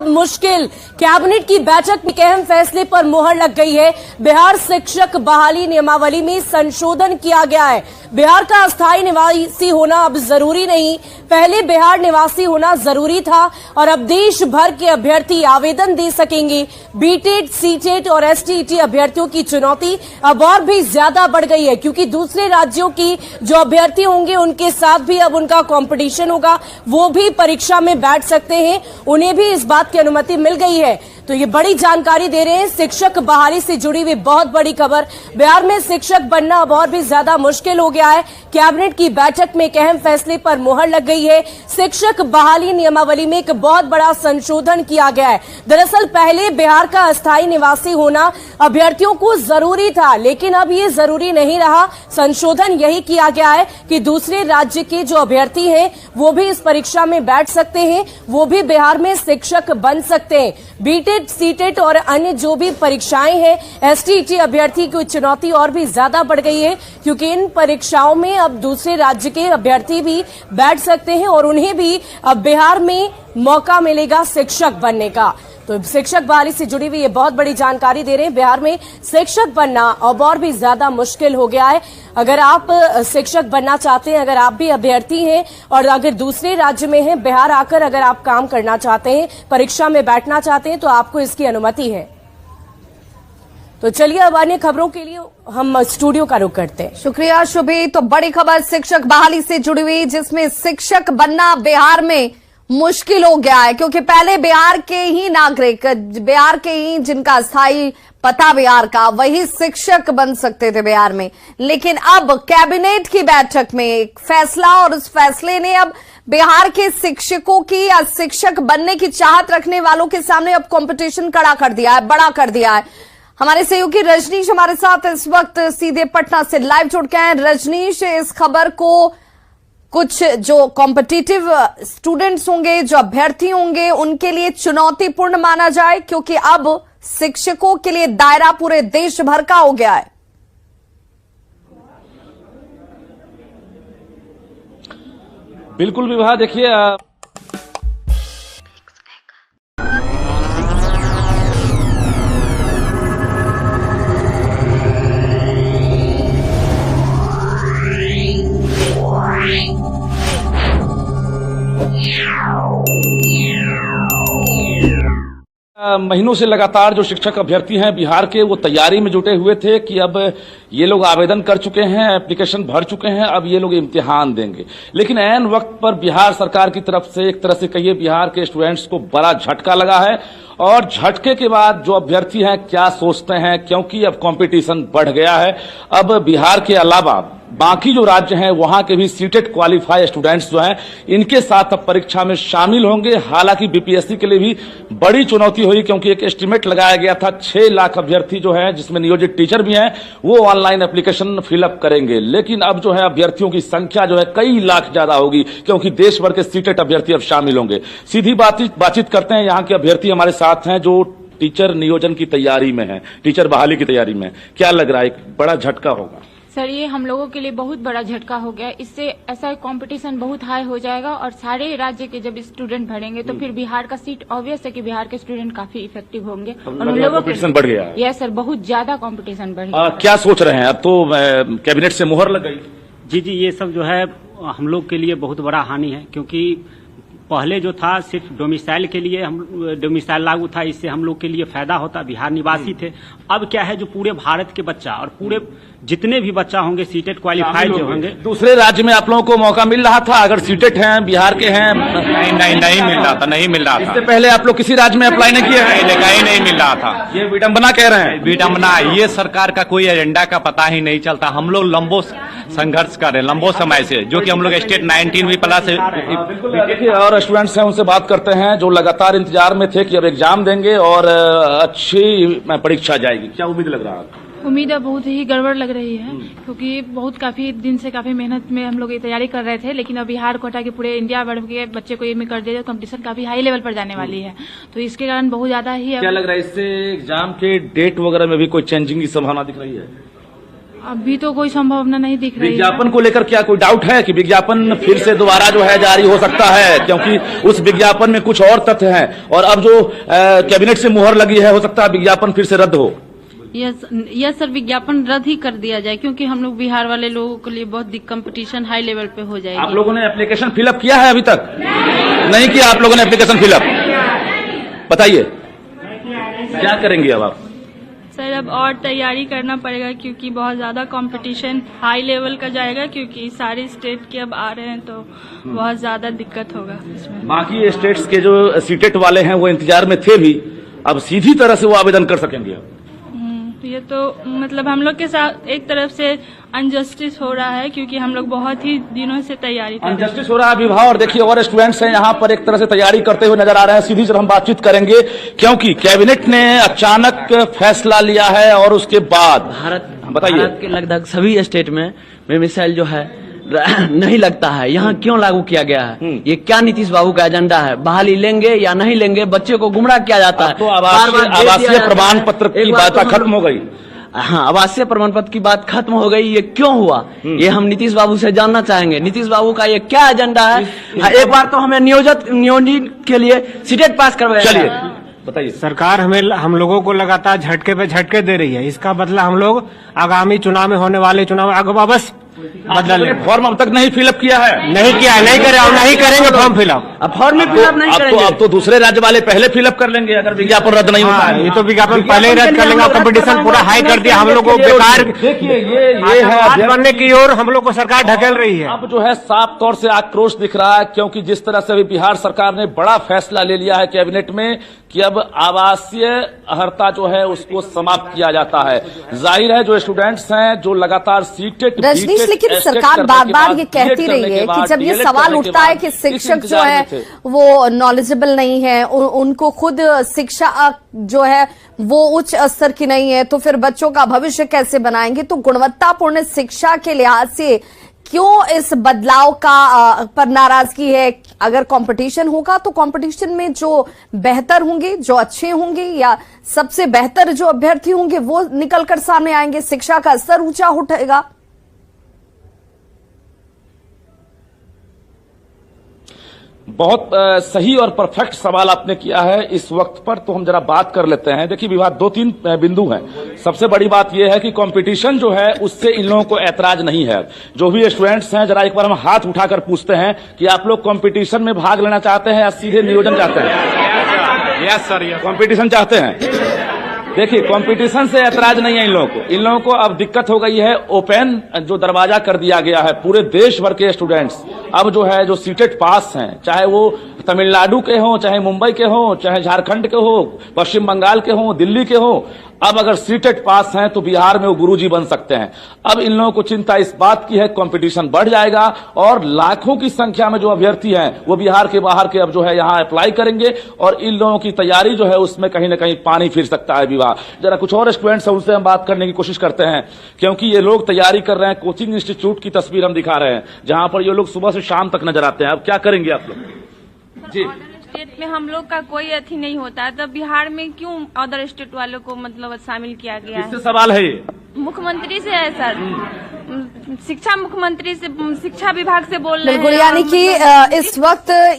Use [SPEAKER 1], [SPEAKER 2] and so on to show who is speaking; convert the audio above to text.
[SPEAKER 1] मुश्किल। कैबिनेट की बैठक में अहम फैसले पर मुहर लग गई है। बिहार शिक्षक बहाली नियमावली में संशोधन किया गया है। बिहार का अस्थायी निवासी होना अब जरूरी नहीं, पहले बिहार निवासी होना जरूरी था और अब देश भर के अभ्यर्थी आवेदन दे सकेंगे। बीटेट, सीटेट और एसटीईटी अभ्यर्थियों की चुनौती अब और भी ज्यादा बढ़ गई है, क्योंकि दूसरे राज्यों की जो अभ्यर्थी होंगे उनके साथ भी अब उनका कंपटीशन होगा। वो भी परीक्षा में बैठ सकते हैं, उन्हें भी इस बात की अनुमति मिल गई है। तो ये बड़ी जानकारी दे रहे हैं शिक्षक बहाली से जुड़ी हुई बहुत बड़ी खबर। बिहार में शिक्षक बनना अब और भी ज्यादा मुश्किल हो गया है। कैबिनेट की बैठक में एक अहम फैसले पर मुहर लग गई है। शिक्षक बहाली नियमावली में एक बहुत बड़ा संशोधन किया गया है। दरअसल पहले बिहार का अस्थायी निवासी होना अभ्यर्थियों को जरूरी था, लेकिन अब ये जरूरी नहीं रहा। संशोधन यही किया गया है कि दूसरे राज्य के जो अभ्यर्थी हैं वो भी इस परीक्षा में बैठ सकते हैं, वो भी बिहार में शिक्षक बन सकते हैं। बीटेट, सीटेट और अन्य जो भी परीक्षाएं हैं, एसटीईटी अभ्यर्थी की चुनौती और भी ज्यादा बढ़ गई है, क्योंकि इन परीक्षाओं में अब दूसरे राज्य के अभ्यर्थी भी बैठ सकते हैं और उन्हें भी अब बिहार में मौका मिलेगा शिक्षक बनने का। तो शिक्षक बहाली से जुड़ी हुई ये बहुत बड़ी जानकारी दे रहे हैं। बिहार में शिक्षक बनना अब और भी ज्यादा मुश्किल हो गया है। अगर आप शिक्षक बनना चाहते हैं, अगर आप भी अभ्यर्थी हैं और अगर दूसरे राज्य में हैं, बिहार आकर अगर आप काम करना चाहते हैं, परीक्षा में बैठना चाहते हैं, तो आपको इसकी अनुमति है। तो चलिए अब अन्य खबरों के लिए हम स्टूडियो का रुख करते हैं।
[SPEAKER 2] शुक्रिया शुभी। तो बड़ी खबर शिक्षक बहाली से जुड़ी हुई, जिसमें शिक्षक बनना बिहार में मुश्किल हो गया है, क्योंकि पहले बिहार के ही नागरिक, बिहार के ही जिनका स्थायी पता बिहार का, वही शिक्षक बन सकते थे बिहार में। लेकिन अब कैबिनेट की बैठक में एक फैसला, और उस फैसले ने अब बिहार के शिक्षकों की या शिक्षक बनने की चाहत रखने वालों के सामने अब कंपटीशन खड़ा कर दिया है, बड़ा कर दिया है। हमारे सहयोगी रजनीश हमारे साथ इस वक्त सीधे पटना से लाइव जुड़ के हैं। रजनीश, इस खबर को कुछ जो कॉम्पिटिटिव स्टूडेंट्स होंगे, जो अभ्यर्थी होंगे, उनके लिए चुनौतीपूर्ण माना जाए, क्योंकि अब शिक्षकों के लिए दायरा पूरे देश भर का हो गया है।
[SPEAKER 3] बिल्कुल विवाह, देखिए महीनों से लगातार जो शिक्षक अभ्यर्थी हैं बिहार के, वो तैयारी में जुटे हुए थे कि अब ये लोग आवेदन कर चुके हैं, एप्लीकेशन भर चुके हैं, अब ये लोग इम्तिहान देंगे। लेकिन ऐन वक्त पर बिहार सरकार की तरफ से, एक तरह से कहिए, बिहार के स्टूडेंट्स को बड़ा झटका लगा है। और झटके के बाद जो अभ्यर्थी हैं क्या सोचते हैं, क्योंकि अब कंपटीशन बढ़ गया है। अब बिहार के अलावा बाकी जो राज्य हैं वहां के भी सीटेट क्वालिफाई स्टूडेंट्स जो हैं, इनके साथ अब परीक्षा में शामिल होंगे। हालांकि बीपीएससी के लिए भी बड़ी चुनौती हुई, क्योंकि एक एस्टीमेट लगाया गया था 6 लाख अभ्यर्थी जो हैं, जिसमें नियोजित टीचर भी हैं, वो ऑनलाइन एप्लीकेशन फिलअप करेंगे। लेकिन अब जो है अभ्यर्थियों की संख्या जो है कई लाख ज्यादा होगी, क्योंकि देश भर के सीटेट अभ्यर्थी अब शामिल होंगे। सीधी बातचीत करते हैं, यहाँ के अभ्यर्थी हमारे साथ हैं जो टीचर नियोजन की तैयारी में है, टीचर बहाली की तैयारी में। क्या लग रहा है, एक बड़ा झटका होगा?
[SPEAKER 4] सर, ये हम लोगों के लिए बहुत बड़ा झटका हो गया। इससे ऐसा कंपटीशन बहुत हाई हो जाएगा और सारे राज्य के जब स्टूडेंट भरेंगे तो फिर बिहार का सीट ऑब्वियस है कि बिहार के स्टूडेंट काफी इफेक्टिव होंगे और उन लोगों
[SPEAKER 3] कंपटीशन बढ़ गया।
[SPEAKER 4] यस सर, बहुत ज्यादा कंपटीशन बढ़ गया।
[SPEAKER 3] क्या सोच रहे हैं? अब तो कैबिनेट से मुहर लग गई।
[SPEAKER 5] जी, ये सब जो है हम लोग के लिए बहुत बड़ा हानि है, क्योंकि पहले जो था सिर्फ डोमिसाइल के लिए डोमिसाइल लागू था, इससे हम लोग के लिए फायदा होता, बिहार निवासी थे। अब क्या है, जो पूरे भारत के बच्चा और पूरे जितने भी बच्चा होंगे सीटेट क्वालिफाइड जो होंगे।
[SPEAKER 3] दूसरे राज्य में आप लोगों को मौका मिल रहा था, अगर सीटेट हैं, बिहार के हैं?
[SPEAKER 6] नहीं मिल रहा था, नहीं मिल रहा था।
[SPEAKER 3] इससे पहले आप लोग किसी राज्य में अप्लाई नहीं किए?
[SPEAKER 6] नहीं मिल रहा था।
[SPEAKER 3] ये विडंबना कह रहे हैं।
[SPEAKER 6] विडंबना, ये सरकार का कोई एजेंडा का पता ही नहीं चलता। हम लोग लंबो संघर्ष कर रहे हैं, लंबो समय से, जो कि हम लोग स्टेट 19वीं प्लस से।
[SPEAKER 3] देखिए, और स्टूडेंट्स हैं, उनसे बात करते हैं जो लगातार इंतजार में थे कि अब एग्जाम देंगे और अच्छी परीक्षा जाएगी। क्या उम्मीद लग रहा है?
[SPEAKER 7] उम्मीद बहुत ही गड़बड़ लग रही है, क्योंकि बहुत काफी दिन से काफी मेहनत में हम लोग ये तैयारी कर रहे थे, लेकिन अब बिहार को हटा के पूरे इंडिया भर के बच्चे को ये में कर दिया, कंपटीशन काफी हाई लेवल पर जाने वाली है, तो इसके कारण बहुत ज्यादा ही।
[SPEAKER 3] क्या लग रहा है, इससे एग्जाम के डेट वगैरह में भी कोई चेंजिंग की संभावना दिख रही है?
[SPEAKER 7] अभी तो कोई संभावना नहीं दिख रही है।
[SPEAKER 3] विज्ञापन को लेकर क्या कोई डाउट है कि विज्ञापन फिर से दोबारा जो है जारी हो सकता है, क्योंकि उस विज्ञापन में कुछ और तथ्य हैं और अब जो कैबिनेट से मुहर लगी है, हो सकता है विज्ञापन फिर से रद्द हो।
[SPEAKER 8] यस सर, विज्ञापन रद्द ही कर दिया जाए, क्योंकि हम लोग बिहार वाले लोगों के लिए बहुत कंपटीशन हाई लेवल पे हो जाएगी।
[SPEAKER 3] आप लोगों ने एप्लीकेशन फिलअप किया है अभी तक? नहीं किया आप लोगों ने एप्लीकेशन फिलअप? बताइए क्या करेंगे अब आप?
[SPEAKER 8] सर अब और तैयारी करना पड़ेगा, क्योंकि बहुत ज्यादा कंपटीशन हाई लेवल का जाएगा, क्योंकि सारे स्टेट के अब आ रहे हैं तो बहुत ज्यादा दिक्कत होगा इसमें।
[SPEAKER 3] बाकी स्टेट्स के जो सीटेट वाले हैं वो इंतजार में थे भी, अब सीधी तरह से वो आवेदन कर सकेंगे।
[SPEAKER 8] ये तो मतलब हम लोग के साथ एक तरफ से अनजस्टिस हो रहा है, क्योंकि हम लोग बहुत ही दिनों से तैयारी कर रहे हैं।
[SPEAKER 3] अनजस्टिस हो रहा है विभाग, और देखिए और स्टूडेंट्स हैं यहाँ पर एक तरह से तैयारी करते हुए नजर आ रहे हैं। सीधी तरह हम बातचीत करेंगे, क्योंकि कैबिनेट ने अचानक फैसला लिया है और उसके बाद बताइए।
[SPEAKER 9] भारत के लगभग सभी स्टेट में मिसाइल जो है नहीं लगता है, यहाँ क्यों लागू किया गया है? ये क्या नीतीश बाबू का एजेंडा है? बहाली लेंगे या नहीं लेंगे? बच्चे को गुमराह किया जाता है।
[SPEAKER 3] तो आवासीय प्रमाण पत्र की बात खत्म हो गई।
[SPEAKER 9] हाँ, आवासीय प्रमाण पत्र की बात खत्म हो गई। ये क्यों हुआ, ये हम नीतीश बाबू से जानना चाहेंगे। नीतीश बाबू का ये क्या एजेंडा है? एक बार तो हमें नियोजित के लिए सीटेट पास करवाया।
[SPEAKER 3] चलिए बताइए।
[SPEAKER 10] सरकार हम लोगों को लगातार झटके पे झटके दे रही है। इसका बदला हम लोग आगामी चुनाव में होने वाले चुनाव आगे वापस बदला लेंगे।
[SPEAKER 3] फॉर्म अब तक नहीं फिलअप किया है?
[SPEAKER 10] नहीं किया है, नहीं करे और नहीं करेंगे फॉर्म फिलअप।
[SPEAKER 9] अब फॉर्म फिलअप नहीं करेंगे।
[SPEAKER 3] अब तो दूसरे राज्य वाले पहले फिलअप कर लेंगे अगर विज्ञापन रद्द नहीं होता है।
[SPEAKER 10] ये तो विज्ञापन पहले ही रद्द कर लेंगे। कंपटीशन पूरा हाई कर दिया हम लोग को। बेकार
[SPEAKER 3] देखिए ये है
[SPEAKER 10] बनने की ओर हम लोग को सरकार ढकेल रही है।
[SPEAKER 3] अब जो है साफ तौर से आक्रोश दिख रहा है, क्योंकि जिस तरह से अभी बिहार सरकार ने बड़ा फैसला ले लिया है कैबिनेट में कि अब आवासीय अर्हता जो है उसको समाप्त किया जाता है। जाहिर है जो स्टूडेंट्स हैं जो लगातार सीटेट
[SPEAKER 2] रजनीश, लेकिन सरकार बार बार ये कहती रही है कि जब ये सवाल उठता है कि शिक्षक जो है वो नॉलेजेबल नहीं है, उनको खुद शिक्षा जो है वो उच्च स्तर की नहीं है, तो फिर बच्चों का भविष्य कैसे बनाएंगे? तो गुणवत्तापूर्ण शिक्षा के लिहाज से क्यों इस बदलाव का पर नाराजगी है? अगर कंपटीशन होगा तो कंपटीशन में जो बेहतर होंगे, जो अच्छे होंगे या सबसे बेहतर जो अभ्यर्थी होंगे वो निकलकर सामने आएंगे, शिक्षा का स्तर ऊंचा उठेगा।
[SPEAKER 3] बहुत सही और परफेक्ट सवाल आपने किया है इस वक्त पर, तो हम जरा बात कर लेते हैं। देखिए विवाद 2-3 बिंदु हैं। सबसे बड़ी बात यह है कि कंपटीशन जो है उससे इन लोगों को ऐतराज नहीं है। जो भी स्टूडेंट्स हैं जरा एक बार हम हाथ उठाकर पूछते हैं कि आप लोग कंपटीशन में भाग लेना चाहते हैं या सीधे नियोजन चाहते हैं?
[SPEAKER 6] Yes sir, yes.
[SPEAKER 3] कंपटीशन चाहते हैं। देखिए कंपटीशन से ऐतराज नहीं है इन लोगों को। इन लोगों को अब दिक्कत हो गई है, ओपन जो दरवाजा कर दिया गया है पूरे देश भर के स्टूडेंट्स अब जो है जो सीटेट पास हैं, चाहे वो तमिलनाडु के हों, चाहे मुंबई के हों, चाहे झारखंड के हों, पश्चिम बंगाल के हों, दिल्ली के हों, अब अगर सीटेट पास हैं तो बिहार में वो गुरुजी बन सकते हैं। अब इन लोगों को चिंता इस बात की है कंपटीशन बढ़ जाएगा और लाखों की संख्या में जो अभ्यर्थी हैं वो बिहार के बाहर के अब जो है यहाँ अप्लाई करेंगे और इन लोगों की तैयारी जो है उसमें कहीं ना कहीं पानी फिर सकता है विवाह। जरा कुछ और स्टूडेंट्स हैं उनसे हम बात करने की कोशिश करते हैं, क्योंकि ये लोग तैयारी कर रहे हैं। कोचिंग इंस्टीट्यूट की तस्वीर हम दिखा रहे हैं जहां पर ये लोग सुबह से शाम तक नजर आते हैं। अब क्या करेंगे आप लोग? जी,
[SPEAKER 8] स्टेट में हम लोग का कोई अथी नहीं होता है, तब बिहार में क्यों अदर स्टेट वालों को मतलब शामिल किया गया है?
[SPEAKER 3] किससे सवाल है ये?
[SPEAKER 8] मुख्यमंत्री से है सर, शिक्षा मुख्यमंत्री से, शिक्षा विभाग से बोल रहे हैं।
[SPEAKER 2] बिल्कुल, यानी कि इस वक्त